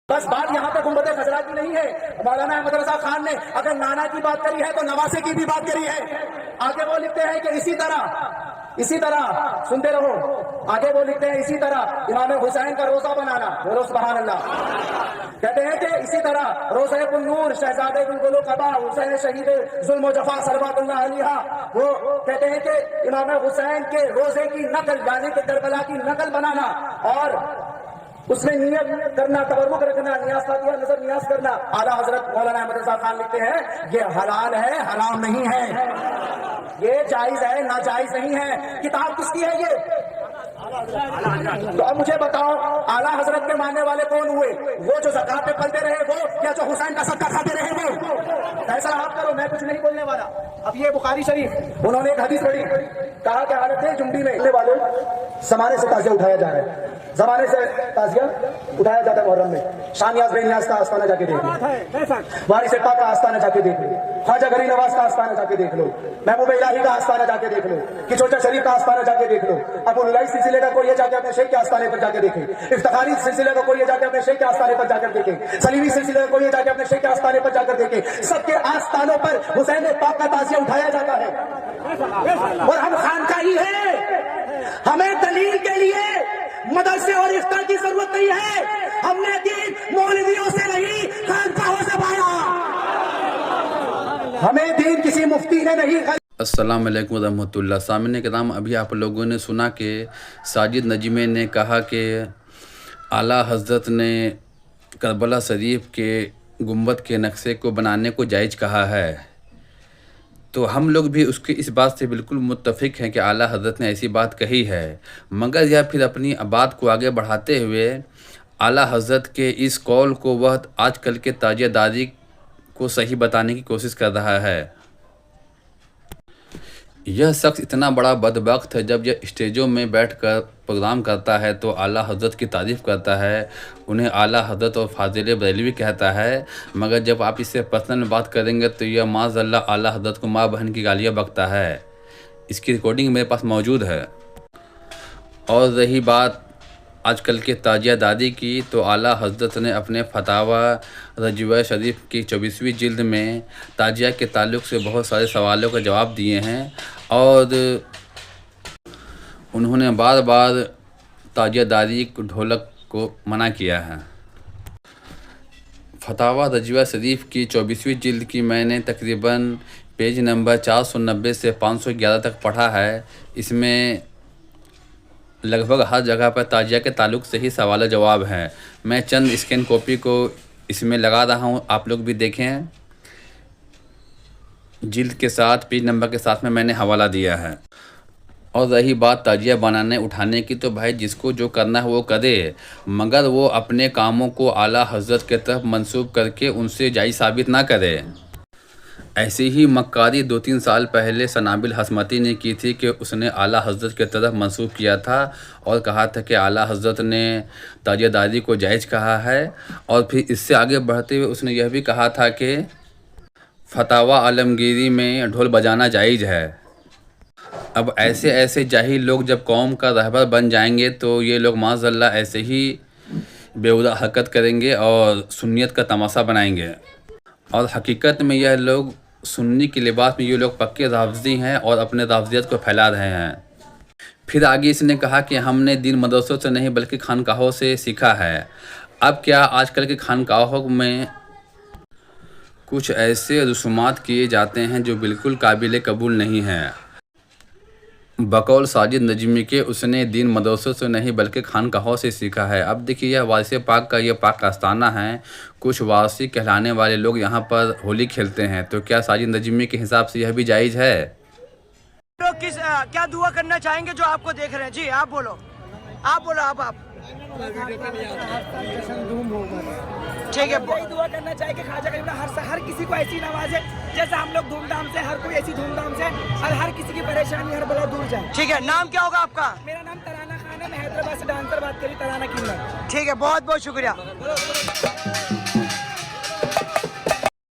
بس بات یہاں پہ گنبد خضرا کی نہیں ہے. مولانا احمد رضا خان نے اگر نانا کی بات کری ہے تو نواسے کی بھی بات کری ہے. آگے وہ لکھتے ہیں کہ اسی طرح سنتے رہو. آگے وہ لکھتے ہیں اسی طرح امام حسین کا روزہ بنانا. بولو سبحان اللہ. کہتے ہیں کہ اسی طرح روزہ النور شہزادے گل قبا حسین شہید ظلم و جفا صلوات اللہ علیہ، وہ کہتے ہیں کہ امام حسین کے روزے کی نقل یعنی کہ کربلا کی نقل بنانا اور اس میں نیت کرنا، تبرک رکھنا، نیاز فاتحہ نظر نیاز کرنا. اعلیٰ حضرت مولانا احمد رضا خان لکھتے ہیں یہ حلال ہے، حرام نہیں ہے، یہ جائز ہے، ناجائز نہیں ہے. کتاب کس کی ہے یہ؟ تو اب مجھے بتاؤ اعلیٰ حضرت کے ماننے والے کون ہوئے؟ وہ جو زکات پہ پلتے رہے وہ، یا جو حسین کا صدقہ کھاتے رہے وہ؟ فیصلہ آپ کرو، میں کچھ نہیں بولنے والا. اب یہ بخاری شریف انہوں نے ایک حدیث پڑھی، کہا کہ حالت جنبی میں والے زمانے سے تازیہ اٹھایا جا رہا ہے، زمانے سے تازیہ اٹھایا جاتا ہے محرم میں. شانیاز بے نیاز کا آستانہ جا کے دیکھ لو، وارث پاک کا آستانہ جا کے دیکھ لو، خواجہ غریب نواز کا آستانہ جا کے دیکھ لو، محبوب الہی کا آستانہ جا کے دیکھ لو، کچوچا شریف کا آستانہ جا کے دیکھ لو، ابو الہی سلسلے کا کوئی جا کے اپنے شیخ کے آستانے پر جا کے دیکھے، افتخاری سلسلے کا کوئی جا کے اپنے شیخ کے آستانے پر جا کر دیکھے، سلیمی سلسلے کا کوئی جا کے اپنے شیخ کے آستانے پر جا کر دیکھے. سب کے آستانوں پر حسین پاک کا تازیہ اٹھایا جاتا ہے اور ہم خانقاہی ہیں. ہمیں دلیل کے لیے مدرسے اور افطار کی ضرورت نہیں ہے. ہم نے دین مولویوں سے نہیں، خانقاہوں سے پایا. ہمیں دین کسی مفتی نے نہیں. السلام علیکم ورحمۃ اللہ. سامعین کرام، ابھی آپ لوگوں نے سنا کہ ساجد نجمی نے کہا کہ اعلیٰ حضرت نے کربلا شریف کے گنبد کے نقشے کو بنانے کو جائز کہا ہے. تو ہم لوگ بھی اس بات سے بالکل متفق ہیں کہ اعلیٰ حضرت نے ایسی بات کہی ہے، مگر یا پھر اپنی بات کو آگے بڑھاتے ہوئے اعلیٰ حضرت کے اس قول کو وہ آج کل کے تاجیہ داری کو صحیح بتانے کی کوشش کر رہا ہے. یہ شخص اتنا بڑا بدبخت ہے، جب یہ اسٹیجوں میں بیٹھ کر پروگرام کرتا ہے تو اعلیٰ حضرت کی تعریف کرتا ہے، انہیں اعلیٰ حضرت اور فاضل بریلوی کہتا ہے، مگر جب آپ اس سے پرسنل بات کریں گے تو یہ معاذ اللہ اعلیٰ حضرت کو ماں بہن کی گالیاں بکتا ہے. اس کی ریکارڈنگ میرے پاس موجود ہے. اور رہی بات آج کل کے تاجیہ داری کی، تو اعلیٰ حضرت نے اپنے فتاوی رجوع شریف کی 24ویں جلد میں تاجیہ کے تعلق سے بہت سارے سوالوں کا جواب دیے ہیں، اور انہوں نے بار بار تاجیہ داری ڈھولک کو منع کیا ہے. فتاوی رجوع شریف کی 24ویں جلد کی میں نے تقریباً پیج نمبر 490 سے 511 تک پڑھا ہے. اس میں لگ بھگ ہر جگہ پر تاجیہ کے تعلق سے ہی سوال و جواب ہیں. میں چند اسکین کاپی کو اس میں لگا رہا ہوں، آپ لوگ بھی دیکھیں. جلد کے ساتھ پیج نمبر کے ساتھ میں نے حوالہ دیا ہے. اور رہی بات تاجیہ بنانے اٹھانے کی، تو بھائی جس کو جو کرنا ہے وہ کرے، مگر وہ اپنے کاموں کو اعلیٰ حضرت کے طرف منسوب کر کے ان سے جائز ثابت نہ کرے. ایسی ہی مکاری 2-3 سال پہلے سنابل حسمتی نے کی تھی کہ اس نے اعلیٰ حضرت کے طرف منسوب کیا تھا اور کہا تھا کہ اعلیٰ حضرت نے تاجیہ داری کو جائز کہا ہے. اور پھر اس سے آگے بڑھتے ہوئے اس نے یہ بھی کہا تھا کہ فتاوی عالمگیری میں ڈھول بجانا جائز ہے. اب ایسے جاہل لوگ جب قوم کا رہبر بن جائیں گے تو یہ لوگ معاذ اللہ ایسے ہی بیہودہ حرکت کریں گے اور سنیت کا تماشا بنائیں گے. اور حقیقت میں یہ لوگ سنی کے لباس میں یہ لوگ پکے رافضی ہیں اور اپنے رافضیت کو پھیلا رہے ہیں. پھر آگے اس نے کہا کہ ہم نے دین مدرسوں سے نہیں بلکہ خانقاہوں سے سیکھا ہے. اب کیا آج کل کے خانقاہوں میں کچھ ایسے رسومات کیے جاتے ہیں جو بالکل قابل قبول نہیں ہیں. بقول ساجد نجمی کے اس نے دین مدرسوں سے نہیں بلکہ خانقاہوں سے سیکھا ہے. اب دیکھیے یہ وارث پاک کا یہ پاک آستانہ ہے، کچھ وارثی کہلانے والے لوگ یہاں پر ہولی کھیلتے ہیں، تو کیا ساجد نجمی کے حساب سے یہ بھی جائز ہے؟ لوگ کیا دعا کرنا چاہیں گے جو آپ کو دیکھ رہے ہیں؟ جی آپ بولو، آپ ٹھیک ہے. دعا کرنا چاہے کہ خواجہ غریب ہر کسی کو ایسی نوازے جیسے ہم لوگ دھوم دھام سے، ہر کوئی ایسی دھوم دھام سے اور ہر کسی کی پریشانی ہر بلا دور جائے. ٹھیک ہے. نام کیا ہوگا آپ کا؟ میرا نام ترانہ خان ہے، میں حیدرآباد سے ڈانسر بات کری، ترانہ کی. ٹھیک ہے، بہت بہت شکریہ.